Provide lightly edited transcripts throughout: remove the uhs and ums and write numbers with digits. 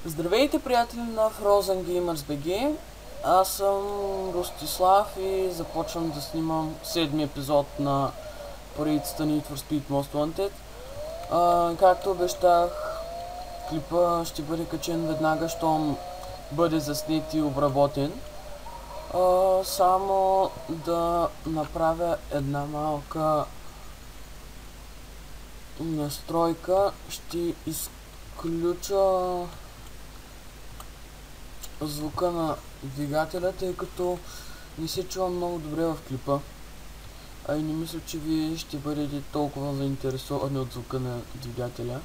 Здравейте, приятели на Frozen Gamers BG. Аз съм Ростислав и започвам да снимам седми епизод на поредицата Need for Speed Most Wanted. Както обещах, клипа ще бъде качен веднага, щом бъде заснет и обработен. Само да направя една малка настройка. Ще изключа звука на двигателя, тъй като не се чува много добре в клипа. А и не мисля, че вие ще бъдете толкова заинтересовани от звука на двигателя.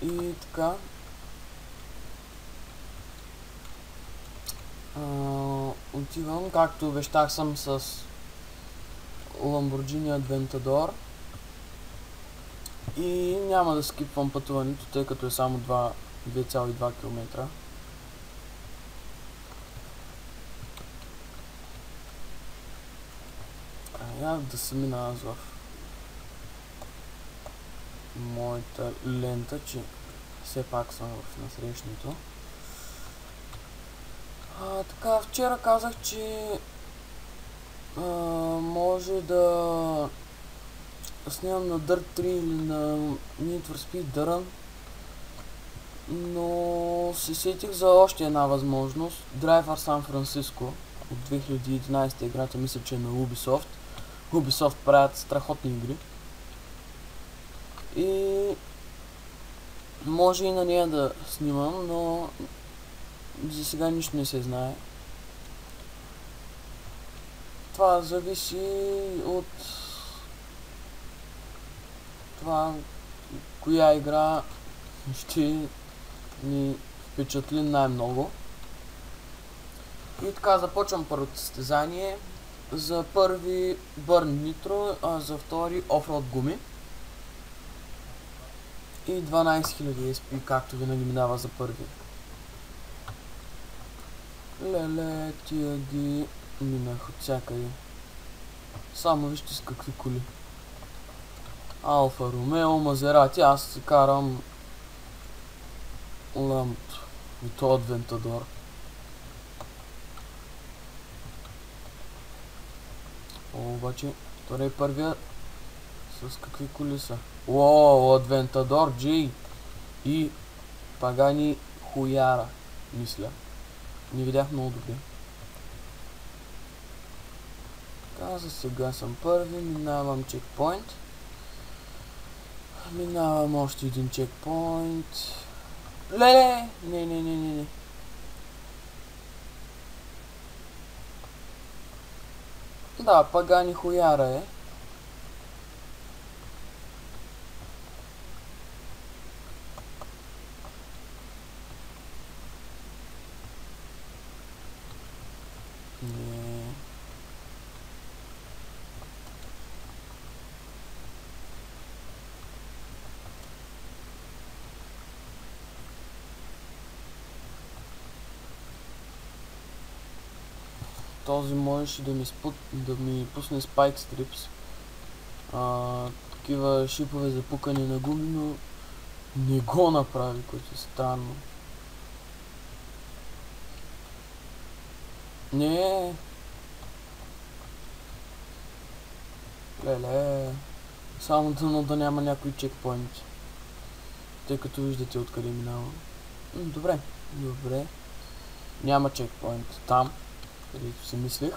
И така. Отивам, както обещах, съм с Lamborghini Aventador. И няма да скипвам пътуването, тъй като е само 2,2 км. Да се мина аз в моята лента, че все пак съм в насрещното. Така, вчера казах, че може да снимам на Dirt 3 или на Need for Speed Run, но се сетих за още една възможност. Driver San Francisco от 2011 играта, мисля, че е на Ubisoft. Ubisoft правят страхотни игри. И може и на нея да снимам, но за сега нищо не се знае. Това зависи от това коя игра ще ни впечатли най-много. И така, започвам първото състезание. За първи Burn Nitro, а за втори Offroad гуми. И 12 000 SP, както винаги минава за първи. Леле, тия ги минах от всякъде. Само вижте с какви коли. Алфа Ромео, Мазерати, аз си карам Ламбото. И то от Вентадор. Обаче, втори първия с какви коли са? О, от Вентадор, Джей и Пагани Хуяра, мисля. Не видях много добре. Така, за сега съм първи, минавам чекпоинт. Минавам още един чекпоинт. Леле! Не. Да, Пагани Хуяра е. Не. Този можеше да ми пусне Spike Strips. Такива шипове за пукане на гуми, но не го направи, което е странно. Не. Леле. Само дано да няма някой чекпоинт. Тъй като виждате откъде минавам. Добре. Няма чекпоинт там, където си мислех.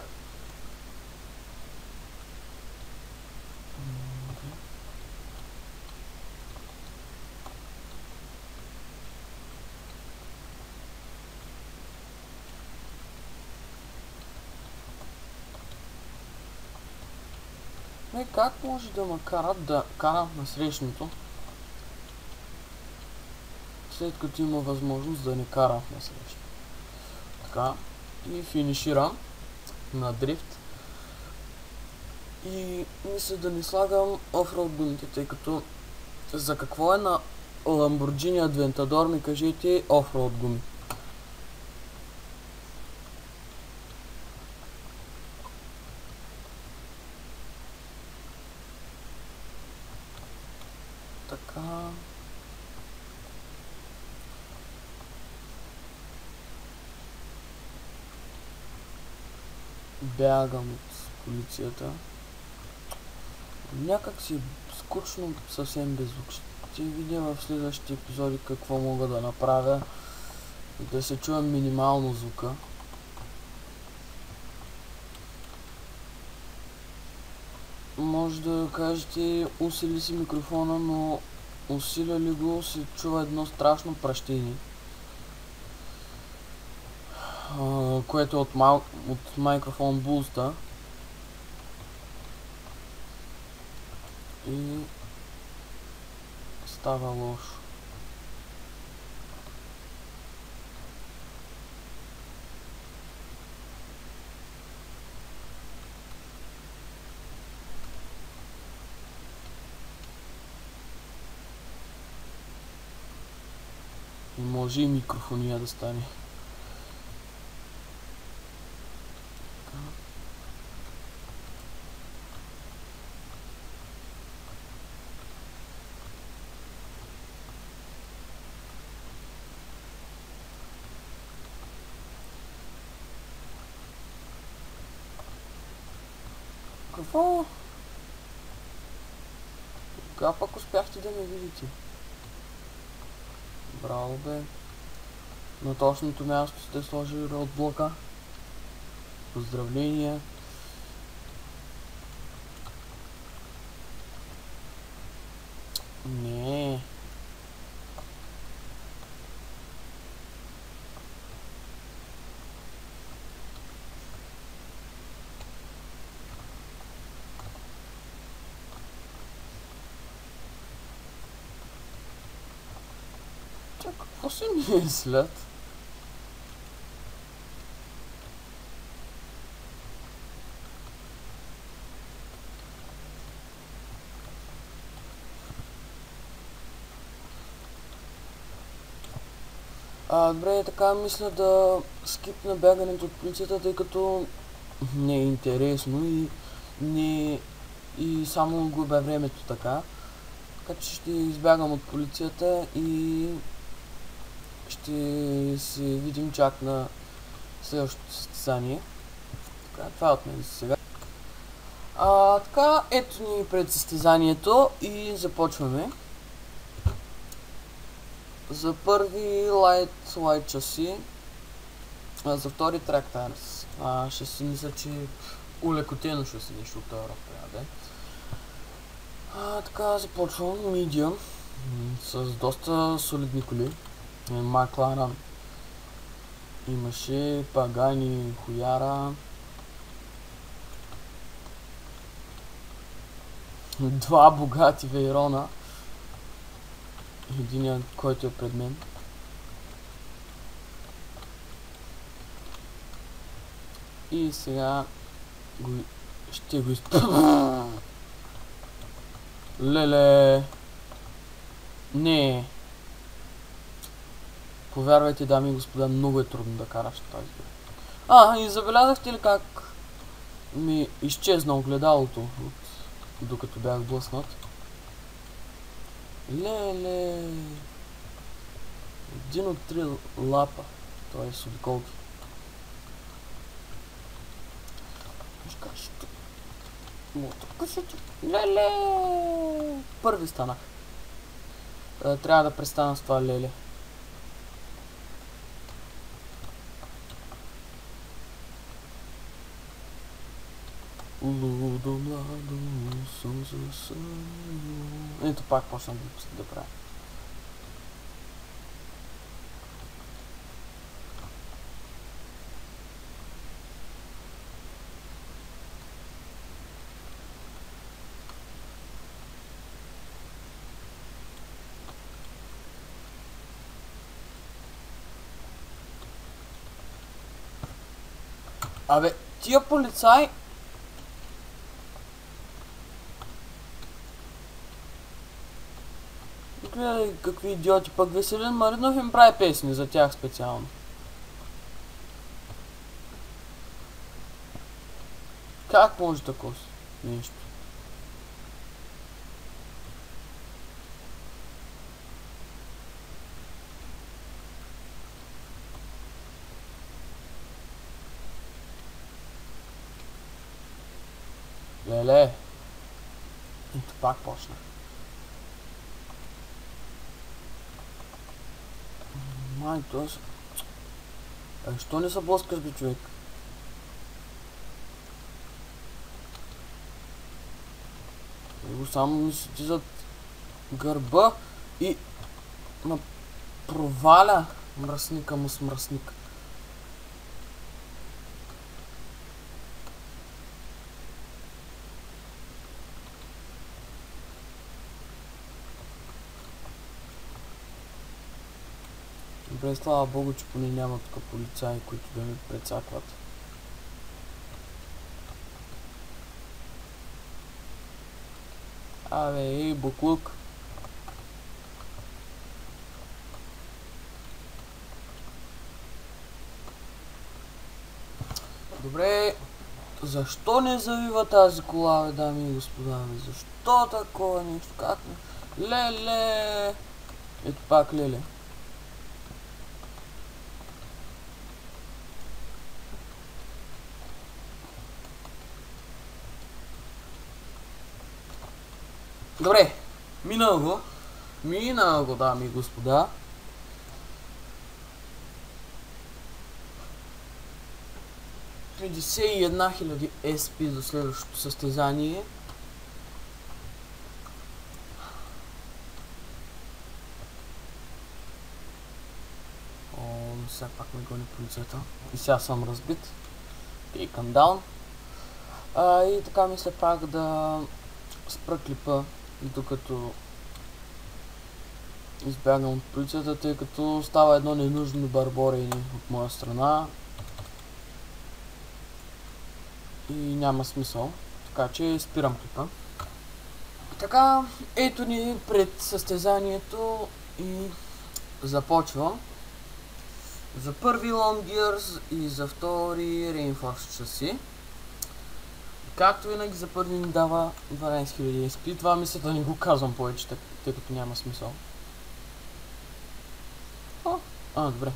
Как може да ме карат да карам на срещното, след като има възможност да не карам на срещното? Така, и финиширам на дрифт. И мисля да не слагам офроуд гумите, тъй като за какво е на Lamborghini Aventador, ми кажете, офроуд гуми? бягам от полицията. Някак си скучно, съвсем без звук. Ще видя в следващите епизоди какво мога да направя и да се чуя минимално звука. Може да кажете, усили си микрофона, но усиля ли го, се чува едно страшно пращение. Което е от микрофон Boost и става лошо. И може и микрофония да стане. Какво? Кога пък успяхте да ме видите? Браво бе. На точното място сте сложили роудблока. Поздравления. Не. Чак, какво се мислят? Добре, така мисля да скипна бягането от полицията, тъй като не е интересно и само губя времето така. Така че ще избягам от полицията и ще се видим чак на следващото състезание. Така, това е от мен за сега. Така, ето ни пред състезанието и започваме. За първи лайт шаси, за втори трак тайрс. Ще си мисля, че улекотено ще си нещо от този рок трябва да е. Така, започвам Medium с доста солидни коли. Макларен имаше, Пагани, Хуяра. Два богати Вейрона. Единият, който е пред мен. И сега ще го изпълня. Леле. Не. Повярвайте, дами и господа, много е трудно да караш тази игра. И забелязахте ли как ми изчезна огледалото, докато бях блъснат? Леле. Един от три лапа. Той е с обиколки. Леле. Първи станах. Трябва да престана с това леле. Лудо, младо, ето пак почнах да правя. Абе, тия полицаи... Гледай какви идиоти, пък Веселин Маринов им прави песни за тях специално. Как може такова нещо? Леле. Ето пак почна. Май, той са... Що не се блъскаш, бе, човек? Его само ми седи зад гърба и ма проваля мръсника му с мръсник. Добре, слава богу, че поне няма тук полицаи, които да ми прецакват. Абе, ей, буклук. Добре, защо не завива тази кола, бе, дами и господа, бе? Защо такова нещо? Как не? Леле! Ето пак леле. Добре, минал го, дами и господа. ...51 000 SP до следващото състезание. О, сега пак ме гони полицията. И сега съм разбит. Taken down. И така мисля пак да спра клипа, докато избягам от полицията, тъй като става едно ненужно бърборене от моя страна. И няма смисъл. Така че спирам клипа. Така, ето ни пред състезанието и започвам. За първи Long Gears и за втори Reinforced Chassis. Както винаги за първи ни дава 12 000 SP. Това мисля да не го казвам повече, тъй като няма смисъл. Добре.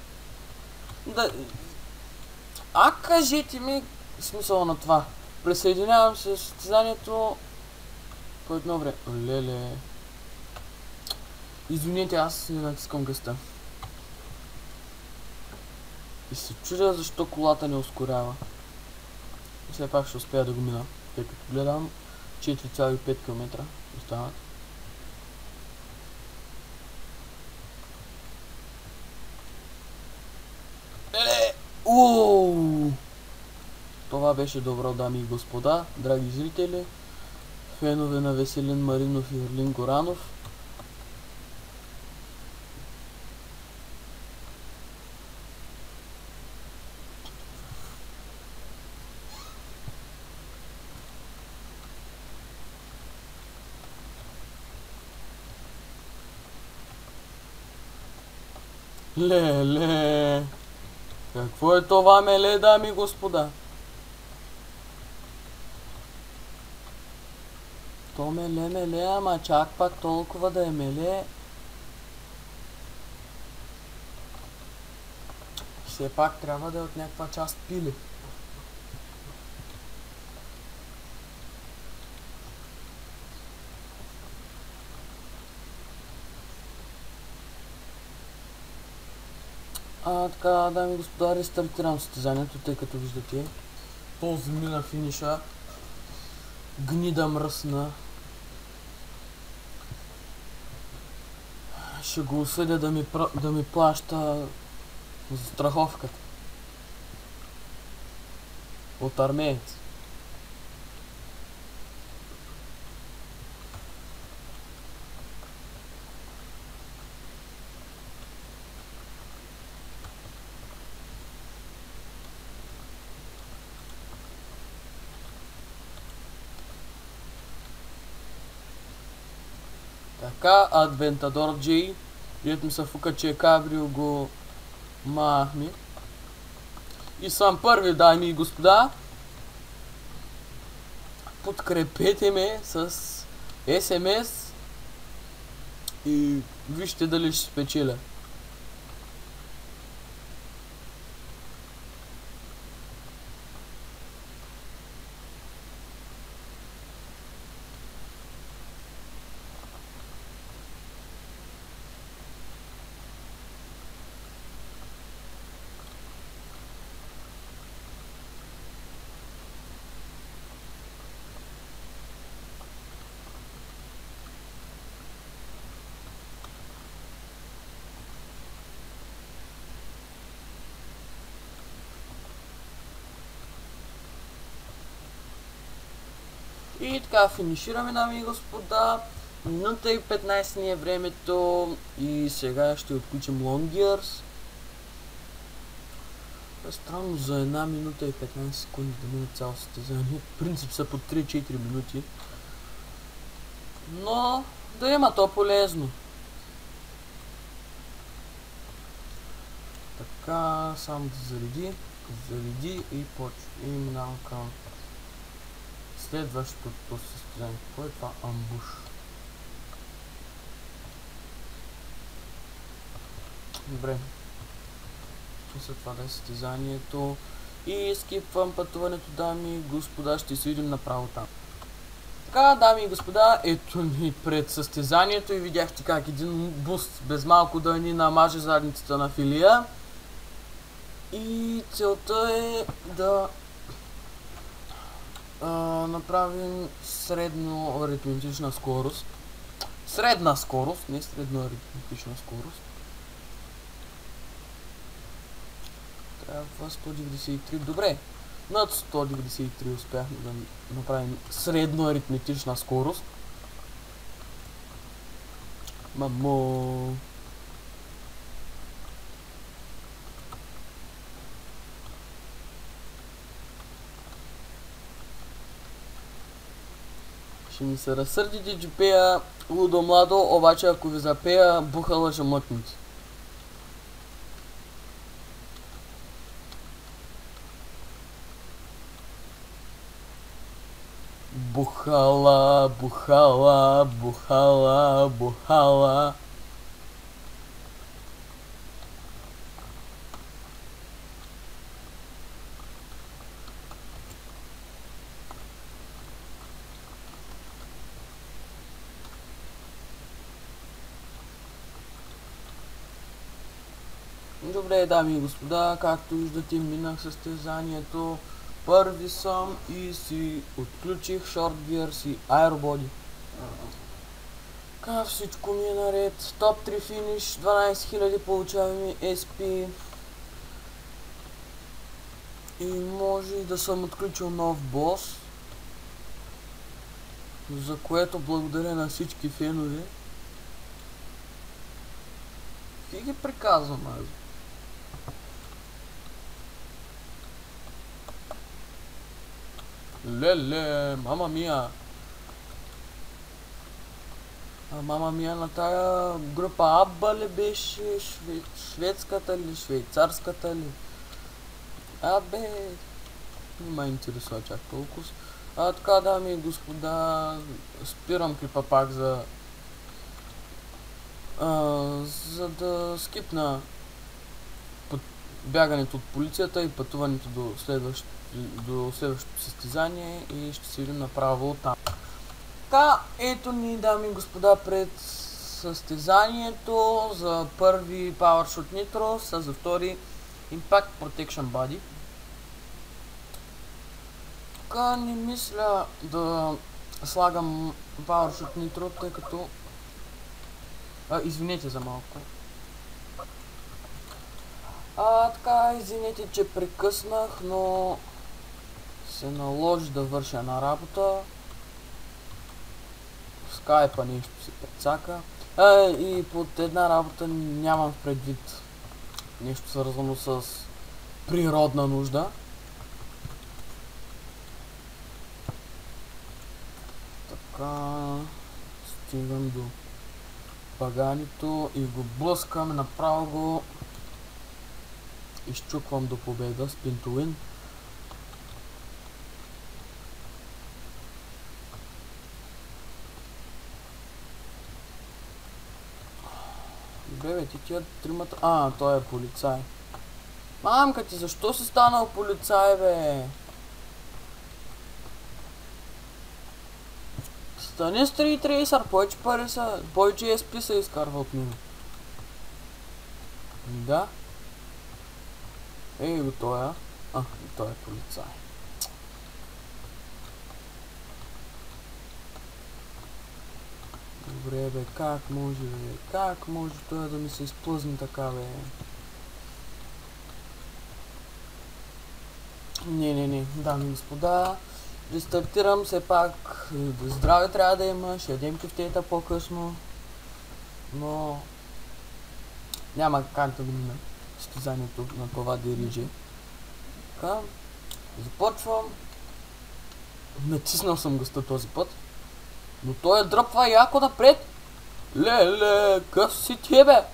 Кажете ми смисъла на това. Присъединявам се с състезанието по едно време. Леле. Извинете, аз не натискам гъста. И се чудя защо колата не ускорява. И все пак ще успея да го мина, тъй като гледам 4,5 км остават. Това беше добро, дами и господа, драги зрители, фенове на Веселин Маринов и Орлин Горанов. Леле! Какво е това меле, дами и господа? То меле, ама чак пак толкова да е меле. Все пак трябва да е от някаква част пили. Така, дами и господа, рестартирам състезанието, тъй като виждате този мина финиша. Гнида мръсна. Ще го осъдя да ми плаща за страховката. От армеец. Така, Adventador J, дето ми се фука, че е кабрио, го махме. И съм първи, дами и господа. Подкрепете ме с SMS и вижте дали ще спечеля. И така финишираме, дами и господа. Минута и 15 ни е времето и сега ще отключим Long Gears. Е странно за 1 минута и 15 секунди да мине цяло състезание. В принцип са по 3-4 минути. Но да има то полезно. Така, само да зареди и минавам към следващото състезание. Какво е това? Амбуш. Добре. Мисля това да е състезанието. И скипвам пътуването, дами и господа. Ще се видим направо там. Така, дами и господа, ето ни пред състезанието и видяхте как един буст без малко да ни намаже задницата на Филия. И целта е да направим средно аритметична скорост. Средна скорост, не средно аритметична скорост. Трябва 193. Добре, над 193 успяхме да направим средно аритметична скорост. Мамо! Ще ми се разсърдите, че пея лудо младо, обаче ако ви запея, бухала ще мъкнете. Бухала, бухала, бухала, бухала. Добре, дами и господа, както виждате, минах състезанието. Първи съм и си отключих Short Gears и Aerobody. Така, всичко ми е наред. Топ 3 финиш, 12 000 получаваме SP. И може и да съм отключил нов бос, за което благодаря на всички фенове. И ги приказвам аз. Леле, мама мия! Мама мия, на тая група Абба ли беше? Шведската ли? Швейцарската ли? Абе, не ме интересува чак толкова. Така, дами и господа, спирам клипа пак за да скипна бягането от полицията и пътуването до следващото състезание и ще се видим направо там. Така, ето ни, дами и господа, пред състезанието за първи PowerShot Nitro, за втори Impact Protection Body. Така, не мисля да слагам PowerShot Nitro, тъй като... извинете за малко. Така, извинете, че прекъснах, но се наложи да върша една работа. Скайпа нещо се прецака. И под една работа нямам предвид нещо свързано с природна нужда. Така, стигам до паганито и го блъскам, направо го изчуквам до победа, spin to win. Добре, бе, тия тримата... той е полицай. Мамка ти, защо си станал полицай, бе? Стани Street Racer, повече пари са, повече SP се изкарва от него. Да. Ей го тоя. Той е полицай. Добре, бе, как може, бе? Как може той да ми се изплъзне така, бе? Не, дами и господа. рестартирам, все пак здраве трябва да има, ще ядем кефтета по-късно, но няма как да мина състезанието на това дирижи. Така, започвам. Натиснал съм гъста този път, но той я дръпва яко напред. Леле, къв си ти, бе?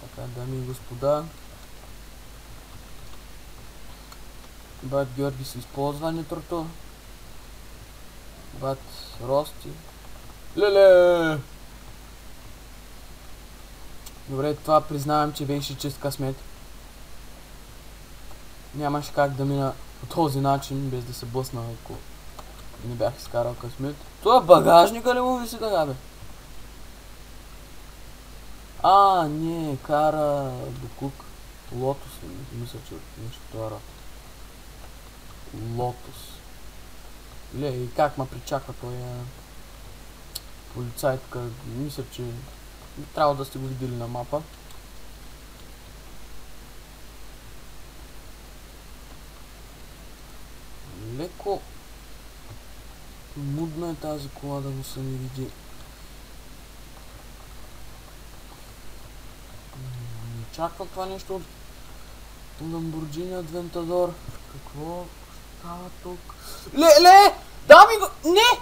Така, дами и господа, брат Георги се използва нитрото. Брат Рости. Леле! Добре, това признавам, че беше чист късмет. Нямаше как да мина по този начин, без да се блъсна, ако не бях изкарал късмет. Това багажника ли му виси така, бе? Не, кара Букук. Лотос ли? Мисля, че нещо това род. Лотос. Ле, и как ма причаква той полицай така? Мисля, че трябва да сте го видели на мапа. Леко мудна е тази кола да го се не види. Не очаква това нещо от Lamborghini Aventador. Какво става тук? Ле! Дами го... Не!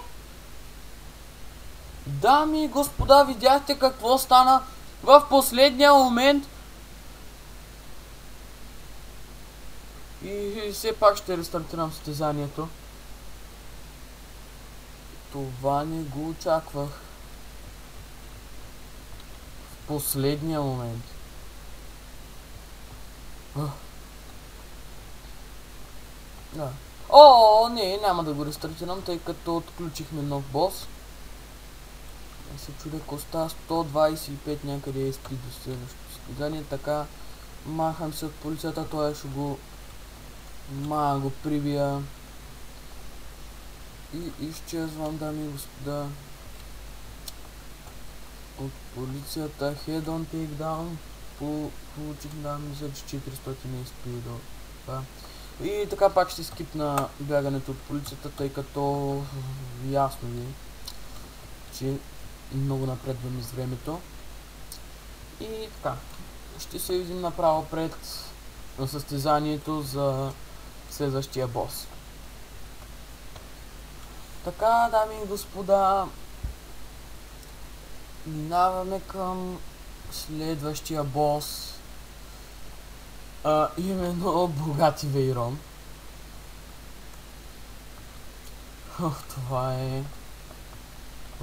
Дами и господа, видяхте какво стана в последния момент. И все пак ще рестартирам състезанието. Това не го очаквах. В последния момент. Да. Не, няма да го рестартирам, тъй като отключихме нов бос. Да се чудя, коста 125 някъде е спи до следващото състезание, така махам се от полицията, той ще го го прибия и изчезвам, дами и господа, от полицията. Head on takedown. Получих, да, мисля, че 400 е спи до това. И така пак ще скипна бягането от полицията, тъй като ясно ви, че много напредваме с времето. И така, ще се видим направо пред състезанието за следващия бос. Така, дами и господа, минаваме към следващия бос. Именно Bugatti Veyron. Това е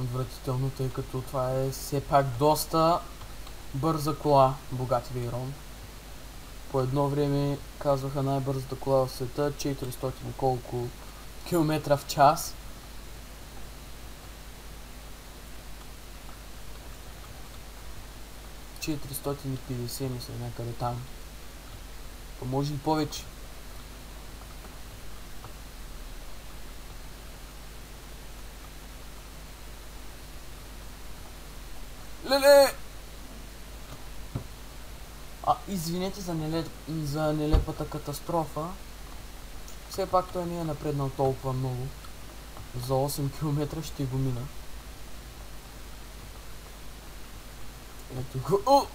отвратително, тъй като това е все пак доста бърза кола, Bugatti Veyron. По едно време казваха най-бързата кола в света, 400 колко километра в час. – 450 мисля, някъде там. Може и повече. Леле! Извинете за нелепата катастрофа. Все пак той не е напреднал толкова много. За 8 км ще го мина. Ето го.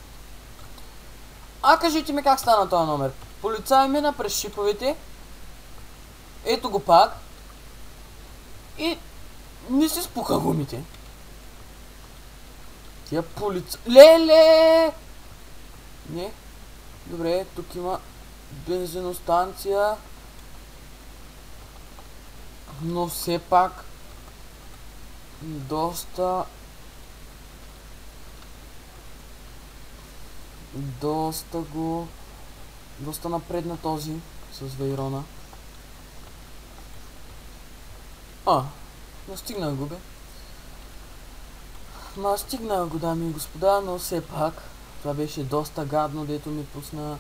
Кажете ми как стана този номер. Полицай мина през шиповете. Ето го пак. И не си спука гумите. Тия полица... Леле! Не. Добре, тук има бензиностанция. Но все пак доста напредна този с Вейрона. Настигнах го, бе. Настигнах го, дами и господа, но все пак това беше доста гадно, дето ми пусна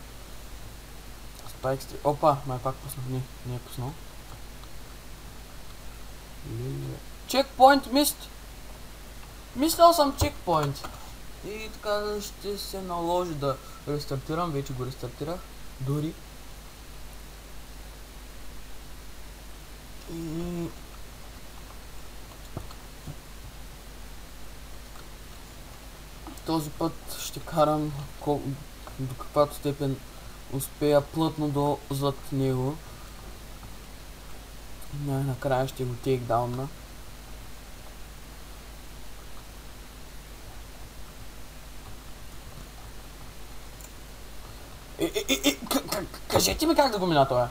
Спайк Стрит. Опа, май пак пуснах. Не е пуснал. Чекпоинт мист! Мислял съм чекпоинт. И така ще се наложи да рестартирам. Вече го рестартирах. Дори. И... този път ще карам до каквато степен успея плътно до зад него. Накрая ще го тейкдаунна. Кажете ми как да го мина това.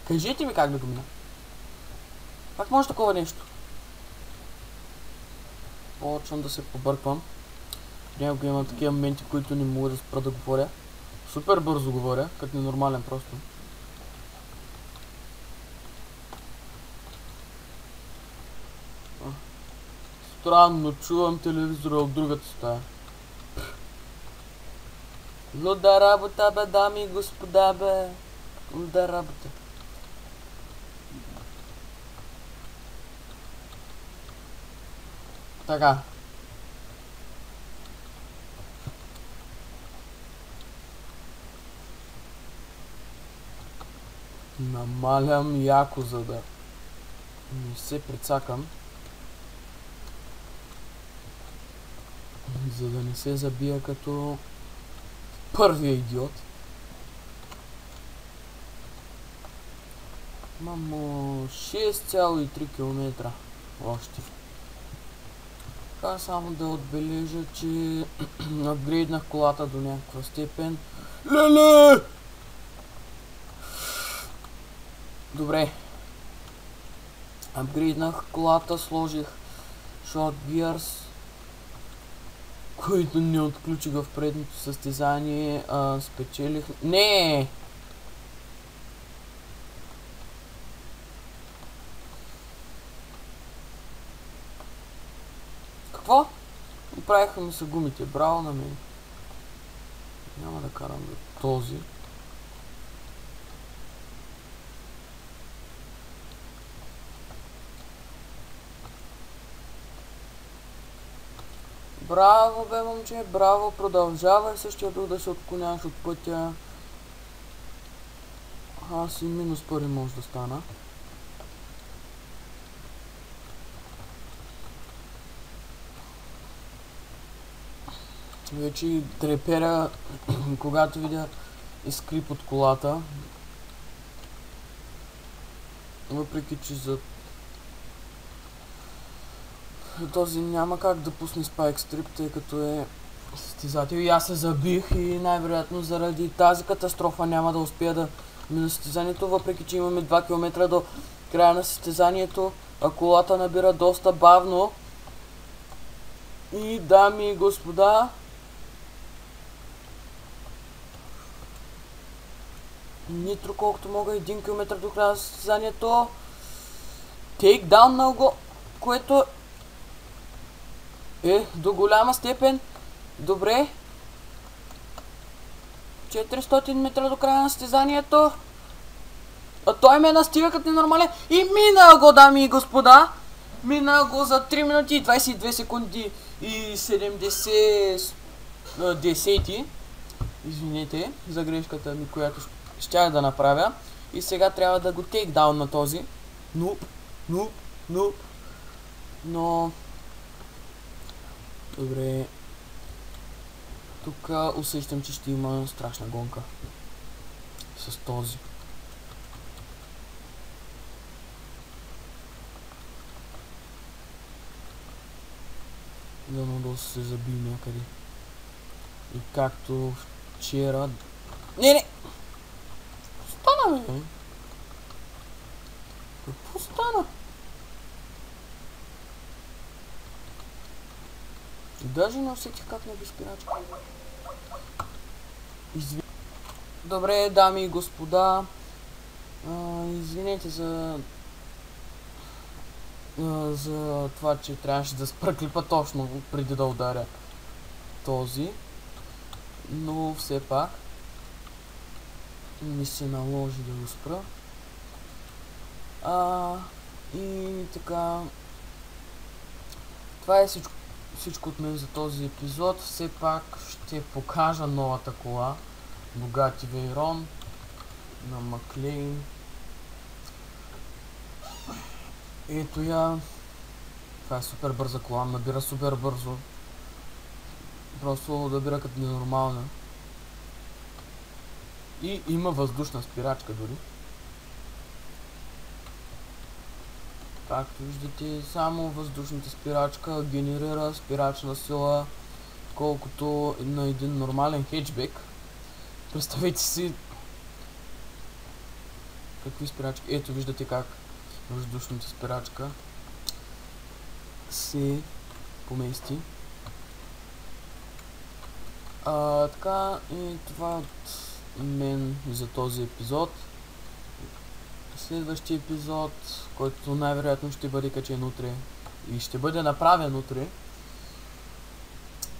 Кажете ми как да го мина. Как може такова нещо? Почвам да се побърквам. Някога имам такива моменти, в които не мога да спра да говоря. Супер бързо говоря, като ненормален просто. Странно, чувам телевизора от другата стая. Луда работа, бе, дами и господа, бе. Луда работа. Така. Намалям яко, за да не се прецакам. За да не се забия като първия идиот. Мамо, 6,3 км още. Така само да отбележа, че апгрейднах колата до някаква степен. Леле! Добре. Апгрейднах колата, сложих Short Gears, които не отключих в предното състезание, спечелих... Не! Какво? Оправиха ми се гумите, браво на мен. Няма да карам до този. Браво, бе, момче, браво, продължавай същия дух да се отклоняваш от пътя. Аз и минус пари може да стана. Вече треперя, когато видя изкрип от колата. Въпреки че за този няма как да пусне Spike Strip, тъй като е състезател. И аз се забих и най-вероятно заради тази катастрофа няма да успея да мина състезанието, въпреки че имаме 2 км до края на състезанието, а колата набира доста бавно. И дами и господа, нитро колкото мога, 1 км до края на състезанието. Тейкдаун на го, което е до голяма степен добре. 400 метра до края на състезанието. А той ме настига като ненормален. И мина го, дами и господа. Мина го за 3 минути и 22 секунди и 70 десети. Извинете за грешката ми, която щях да направя. И сега трябва да го тейкдаун на този. Но... Добре. Тук усещам, че ще има страшна гонка. С този. Дано да се заби някъде. И както вчера... Не! Стана, бе! Какво стана? Даже не усетих как не безпирачка. Добре, дами и господа. Извинете за това, че трябваше да спра клипа точно преди да ударя този. Но все пак ми се наложи да го спра. И така, това е всичко от мен за този епизод. Все пак ще покажа новата кола, Bugatti Veyron на Маклейн. Ето я. Това е супер бърза кола, набира супер бързо. Просто набира като ненормална. И има въздушна спирачка дори. Както виждате, само въздушната спирачка генерира спирачна сила, колкото на един нормален хетчбек. Представете си какви спирачки. Ето виждате как въздушната спирачка се помести. Така, и това от мен за този епизод. Следващия епизод, който най-вероятно ще бъде качен утре и ще бъде направен утре,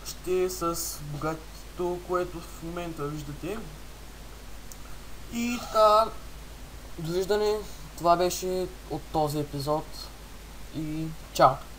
ще е с Bugatti, което в момента виждате. И така, довиждане, това беше от този епизод и чао!